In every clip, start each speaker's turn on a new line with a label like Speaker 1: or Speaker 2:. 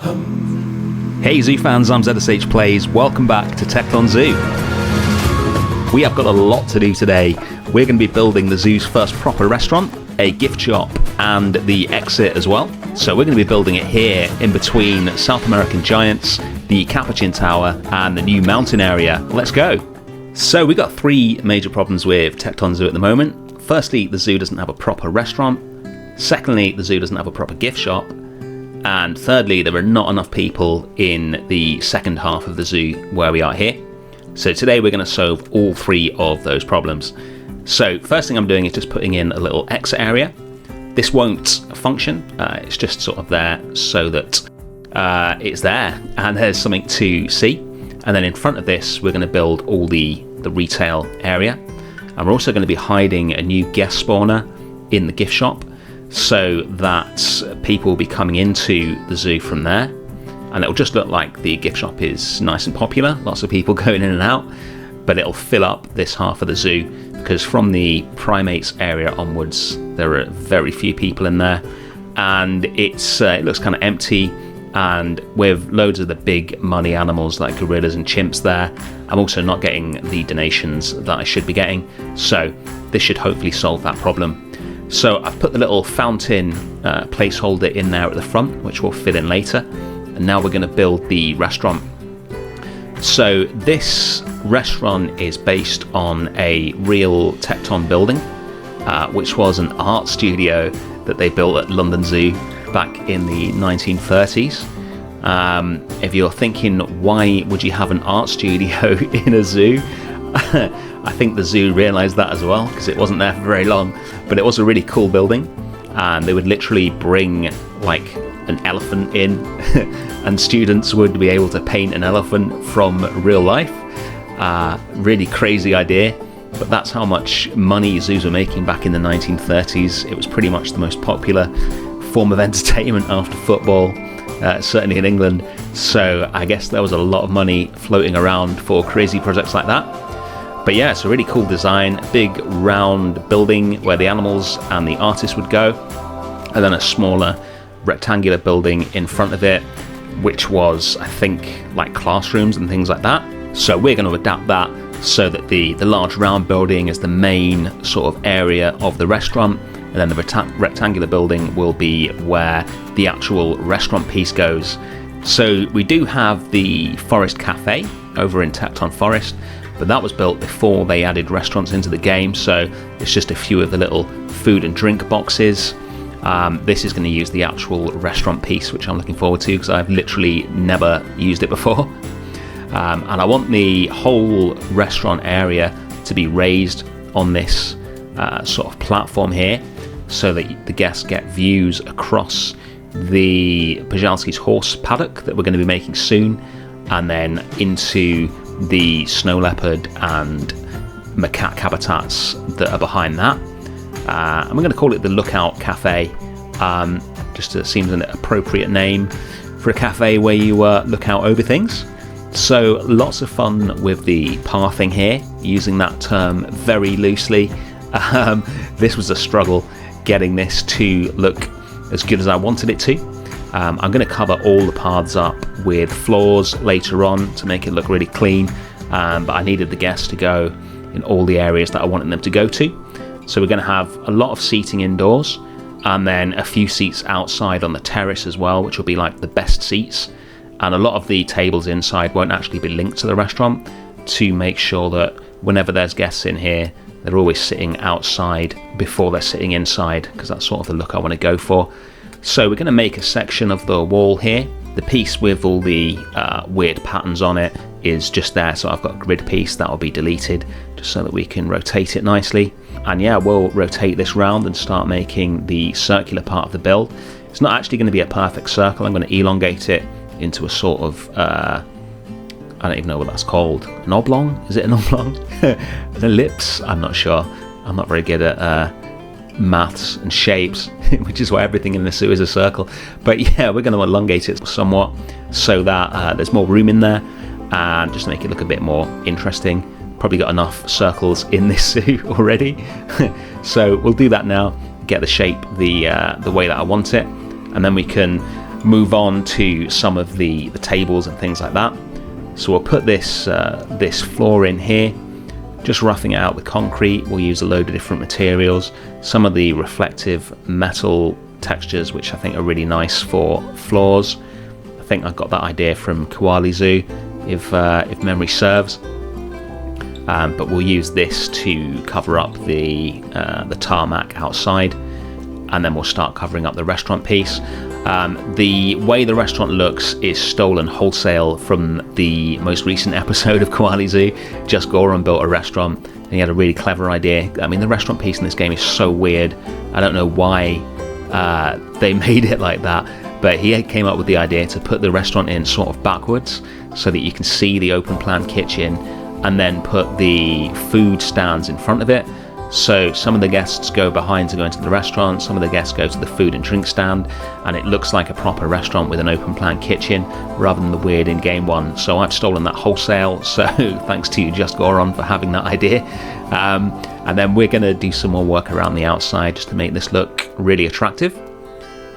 Speaker 1: Hey Zoo fans, I'm ZSH Plays. Welcome back to Tekton Zoo. We have got a lot to do today. We're going to be building the zoo's first proper restaurant, a gift shop, and the exit as well. So we're going to be building it here in between South American giants, the Capuchin Tower, and the new mountain area. Let's go. So we've got three major problems with Tekton Zoo at the moment. Firstly, the zoo doesn't have a proper restaurant. Secondly, the zoo doesn't have a proper gift shop. And thirdly, there are not enough people in the second half of the zoo where we are here. So today we're going to solve all three of those problems. So first thing I'm doing is just putting in a little exit area. This won't function, it's just sort of there so that it's there and there's something to see. And then in front of this we're going to build all the retail area. And we're also going to be hiding a new guest spawner in the gift shop, so that people will be coming into the zoo from there, and it'll just look like the gift shop is nice and popular, lots of people going in and out, but it'll fill up this half of the zoo because from the primates area onwards there are very few people in there, and it looks kind of empty. And with loads of the big money animals like gorillas and chimps there, I'm also not getting the donations that I should be getting, so this should hopefully solve that problem. So I've put the little fountain placeholder in there at the front, which we'll fill in later. And now we're going to build the restaurant. So this restaurant is based on a real Tekton building, which was an art studio that they built at London Zoo back in the 1930s. If you're thinking, why would you have an art studio in a zoo? I think the zoo realised that as well, because it wasn't there for very long, but it was a really cool building, and they would literally bring like an elephant in and students would be able to paint an elephant from real life. Really crazy idea, but that's how much money zoos were making back in the 1930s. It was pretty much the most popular form of entertainment after football, certainly in England, so I guess there was a lot of money floating around for crazy projects like that. But yeah, it's a really cool design, a big round building where the animals and the artists would go, and then a smaller rectangular building in front of it, which was, I think, like classrooms and things like that. So we're going to adapt that so that the large round building is the main sort of area of the restaurant, and then the rectangular building will be where the actual restaurant piece goes. So we do have the Forest Cafe over in Tekton Forest, but that was built before they added restaurants into the game, so it's just a few of the little food and drink boxes. This is going to use the actual restaurant piece, which I'm looking forward to because I've literally never used it before. And I want the whole restaurant area to be raised on this sort of platform here, so that the guests get views across the Pajalski's horse paddock that we're going to be making soon, and then into the snow leopard and macaque habitats that are behind that. I'm going to call it the Lookout Cafe, just seems an appropriate name for a cafe where you look out over things. So lots of fun with the pathing here, using that term very loosely. This was a struggle getting this to look as good as I wanted it to. I'm going to cover all the paths up with floors later on to make it look really clean, but I needed the guests to go in all the areas that I wanted them to go to. So we're going to have a lot of seating indoors, and then a few seats outside on the terrace as well, which will be like the best seats. And a lot of the tables inside won't actually be linked to the restaurant, to make sure that whenever there's guests in here, they're always sitting outside before they're sitting inside, because that's sort of the look I want to go for. So we're going to make a section of the wall here. The piece with all the weird patterns on it is just there, so I've got a grid piece that will be deleted just so that we can rotate it nicely. And yeah, we'll rotate this round and start making the circular part of the build. It's not actually going to be a perfect circle. I'm going to elongate it into a sort of I don't even know what that's called. An oblong? Is it an oblong? An ellipse? I'm not sure. I'm not very good at maths and shapes, which is why everything in the zoo is a circle. But yeah, we're going to elongate it somewhat so that there's more room in there, and just to make it look a bit more interesting. Probably got enough circles in this zoo already. So we'll do that now, get the shape the way that I want it, and then we can move on to some of the tables and things like that. So we'll put this this floor in here, just roughing it out with concrete. We'll use a load of different materials, some of the reflective metal textures, which I think are really nice for floors. I think I got that idea from Koala Zoo, if memory serves. But we'll use this to cover up the tarmac outside, and then we'll start covering up the restaurant piece. The way the restaurant looks is stolen wholesale from the most recent episode of Koala Zoo. Just Goron built a restaurant, and he had a really clever idea. I mean, the restaurant piece in this game is so weird. I don't know why they made it like that, but he came up with the idea to put the restaurant in sort of backwards so that you can see the open plan kitchen, and then put the food stands in front of it. So some of the guests go behind to go into the restaurant, some of the guests go to the food and drink stand, and it looks like a proper restaurant with an open plan kitchen rather than the weird in-game one. So I've stolen that wholesale, so thanks to you, Just Goron, for having that idea. And then we're going to do some more work around the outside just to make this look really attractive.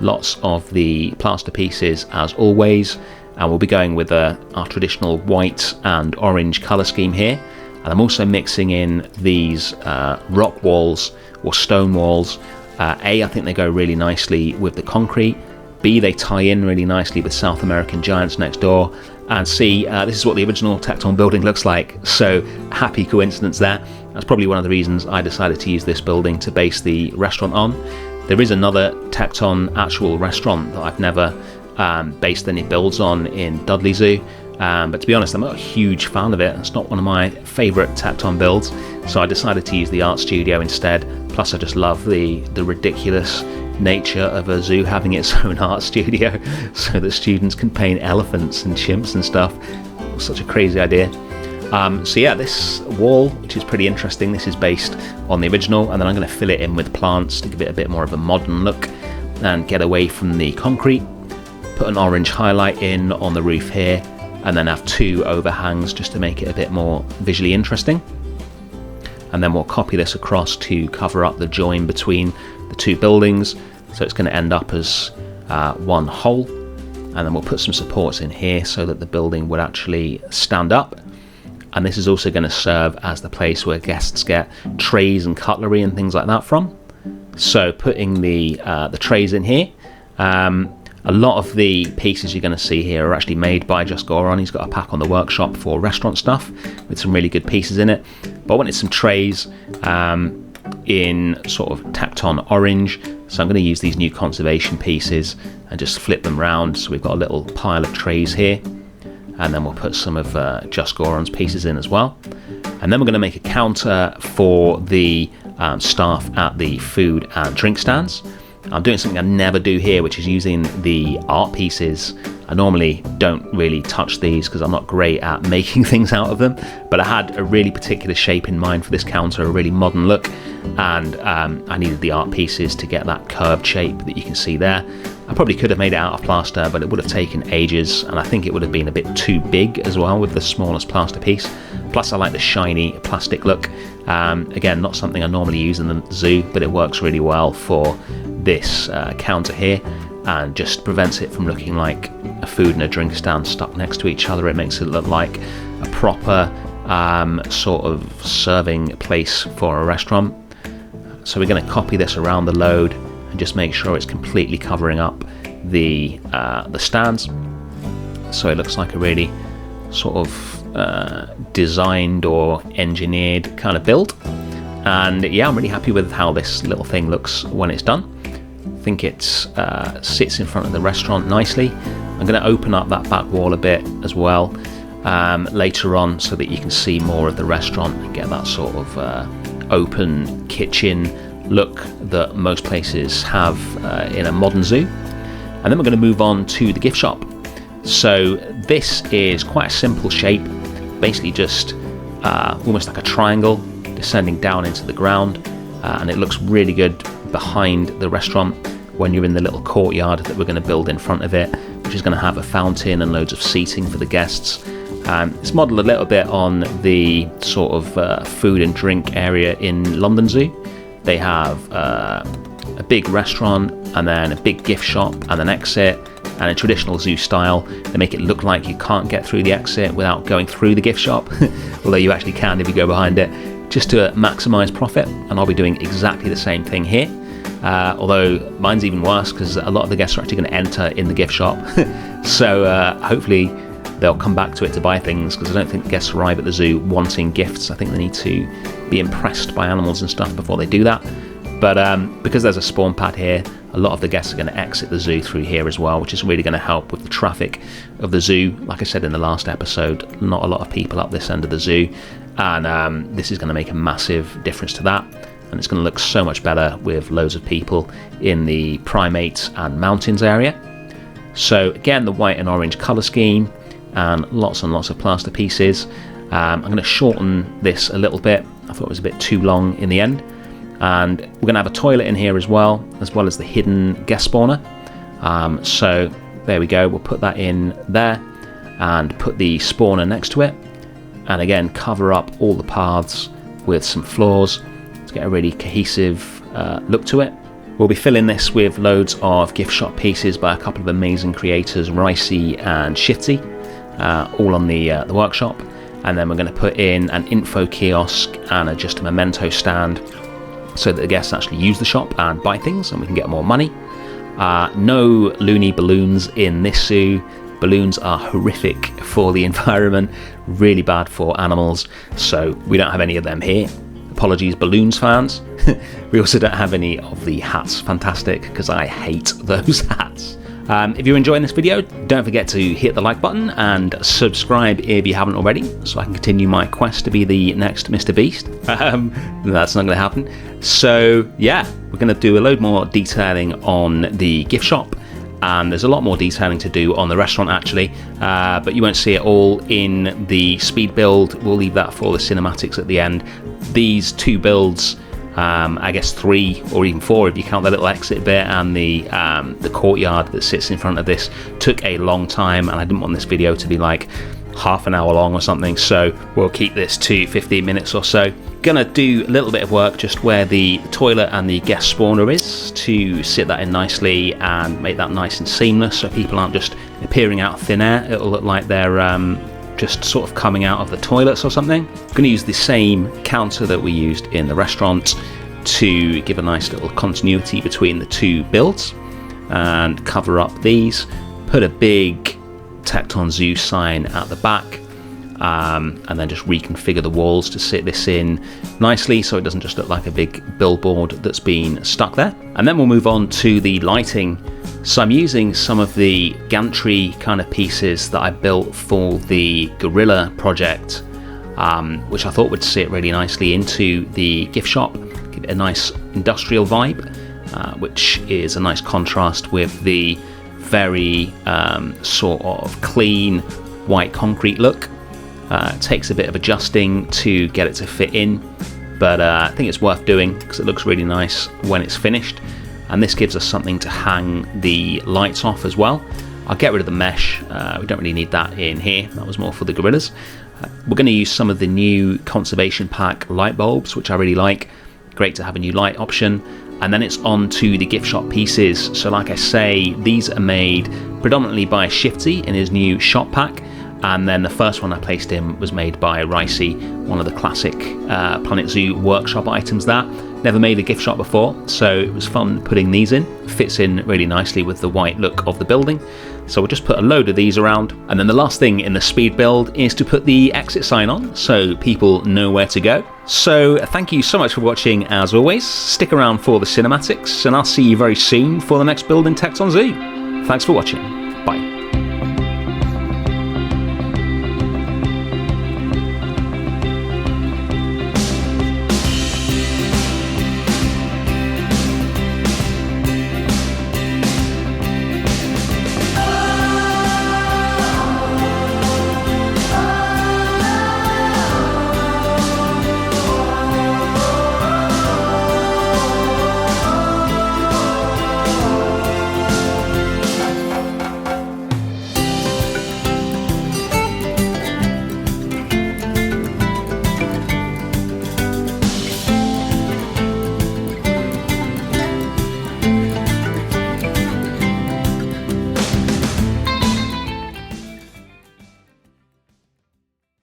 Speaker 1: Lots of the plaster pieces as always, and we'll be going with our traditional white and orange colour scheme here. And I'm also mixing in these rock walls or stone walls. A, I think they go really nicely with the concrete. B, they tie in really nicely with South American giants next door. And C, this is what the original Tekton building looks like. So happy coincidence there. That's probably one of the reasons I decided to use this building to base the restaurant on. There is another Tekton actual restaurant that I've never based any builds on in Dudley Zoo. But to be honest, I'm not a huge fan of it. It's not one of my favourite Tekton builds, so I decided to use the art studio instead. Plus I just love the ridiculous nature of a zoo having its own art studio so that students can paint elephants and chimps and stuff. It was such a crazy idea. So yeah, this wall, which is pretty interesting, this is based on the original, and then I'm going to fill it in with plants to give it a bit more of a modern look and get away from the concrete. Put an orange highlight in on the roof here, and then have two overhangs just to make it a bit more visually interesting. And then we'll copy this across to cover up the join between the two buildings, so it's going to end up as one whole. And then we'll put some supports in here so that the building would actually stand up. And this is also going to serve as the place where guests get trays and cutlery and things like that from. So putting the trays in here. A lot of the pieces you're going to see here are actually made by Just Goron. He's got a pack on the workshop for restaurant stuff with some really good pieces in it. But I wanted some trays in sort of Tekton orange. So I'm going to use these new conservation pieces and just flip them round. So we've got a little pile of trays here. And then we'll put some of Just Goron's pieces in as well. And then we're going to make a counter for the staff at the food and drink stands. I'm doing something I never do here, which is using the art pieces. I normally don't really touch these because I'm not great at making things out of them, but I had a really particular shape in mind for this counter, a really modern look, and I needed the art pieces to get that curved shape that you can see there. I probably could have made it out of plaster, but it would have taken ages, and I think it would have been a bit too big as well with the smallest plaster piece. Plus I like the shiny plastic look. Again, not something I normally use in the zoo, but it works really well for this counter here, and just prevents it from looking like a food and a drink stand stuck next to each other. It makes it look like a proper sort of serving place for a restaurant. So we're going to copy this around the load and just make sure it's completely covering up the stands, so it looks like a really sort of designed or engineered kind of build. And yeah, I'm really happy with how this little thing looks when it's done. I think it sits in front of the restaurant nicely. I'm going to open up that back wall a bit as well later on so that you can see more of the restaurant and get that sort of open kitchen look that most places have in a modern zoo. And then we're going to move on to the gift shop. So this is quite a simple shape, basically just almost like a triangle descending down into the ground, and it looks really good behind the restaurant when you're in the little courtyard that we're going to build in front of it, which is going to have a fountain and loads of seating for the guests. It's modelled a little bit on the sort of food and drink area in London Zoo. They have a big restaurant and then a big gift shop and an exit, and in traditional zoo style, they make it look like you can't get through the exit without going through the gift shop, although you actually can if you go behind it, just to maximise profit. And I'll be doing exactly the same thing here. Although mine's even worse because a lot of the guests are actually going to enter in the gift shop. So hopefully they'll come back to it to buy things, because I don't think guests arrive at the zoo wanting gifts. I think they need to be impressed by animals and stuff before they do that. But because there's a spawn pad here, a lot of the guests are going to exit the zoo through here as well, which is really going to help with the traffic of the zoo. Like I said in the last episode, not a lot of people up this end of the zoo, and this is going to make a massive difference to that. And it's going to look so much better with loads of people in the primates and mountains area. So again, the white and orange colour scheme, and lots of plaster pieces. I'm going to shorten this a little bit. I thought it was a bit too long in the end. And we're going to have a toilet in here as well as the hidden guest spawner. So there we go, we'll put that in there and put the spawner next to it, and again cover up all the paths with some floors to get a really cohesive look to it. We'll be filling this with loads of gift shop pieces by a couple of amazing creators, Ricey and Shifty, all on the workshop. And then we're going to put in an info kiosk and just a memento stand, so that the guests actually use the shop and buy things, and we can get more money. No loony balloons in this zoo. Balloons are horrific for the environment, really bad for animals, so we don't have any of them here. Apologies, balloons fans. We also don't have any of the hats. Fantastic, because I hate those hats. If you're enjoying this video, don't forget to hit the like button and subscribe if you haven't already, so I can continue my quest to be the next Mr. Beast. That's not going to happen. So yeah, we're going to do a load more detailing on the gift shop, and there's a lot more detailing to do on the restaurant actually, but you won't see it all in the speed build. We'll leave that for the cinematics at the end. These two builds, I guess 3 or even 4 if you count the little exit bit and the courtyard that sits in front of this, took a long time, and I didn't want this video to be like half an hour long or something, so we'll keep this to 15 minutes or so. Gonna do a little bit of work just where the toilet and the guest spawner is, to sit that in nicely and make that nice and seamless, so people aren't just appearing out of thin air. It'll look like they're just sort of coming out of the toilets or something. I'm going to use the same counter that we used in the restaurant to give a nice little continuity between the two builds, and cover up these, put a big Tekton Zoo sign at the back, and then just reconfigure the walls to sit this in nicely so it doesn't just look like a big billboard that's been stuck there. And then we'll move on to the lighting. So I'm using some of the gantry kind of pieces that I built for the gorilla project, which I thought would sit really nicely into the gift shop, give it a nice industrial vibe, which is a nice contrast with the very sort of clean white concrete look. It takes a bit of adjusting to get it to fit in, but I think it's worth doing because it looks really nice when it's finished. And this gives us something to hang the lights off as well. I'll get rid of the mesh, we don't really need that in here, that was more for the gorillas. We're going to use some of the new conservation pack light bulbs, which I really like. Great to have a new light option. And then it's on to the gift shop pieces. So like I say, these are made predominantly by Shifty in his new shop pack. And then the first one I placed in was made by Ricey, one of the classic Planet Zoo workshop items there. Never made a gift shop before, so it was fun putting these in. Fits in really nicely with the white look of the building. So we'll just put a load of these around. And then the last thing in the speed build is to put the exit sign on so people know where to go. So thank you so much for watching as always. Stick around for the cinematics, and I'll see you very soon for the next build in Tekton Zoo. Thanks for watching.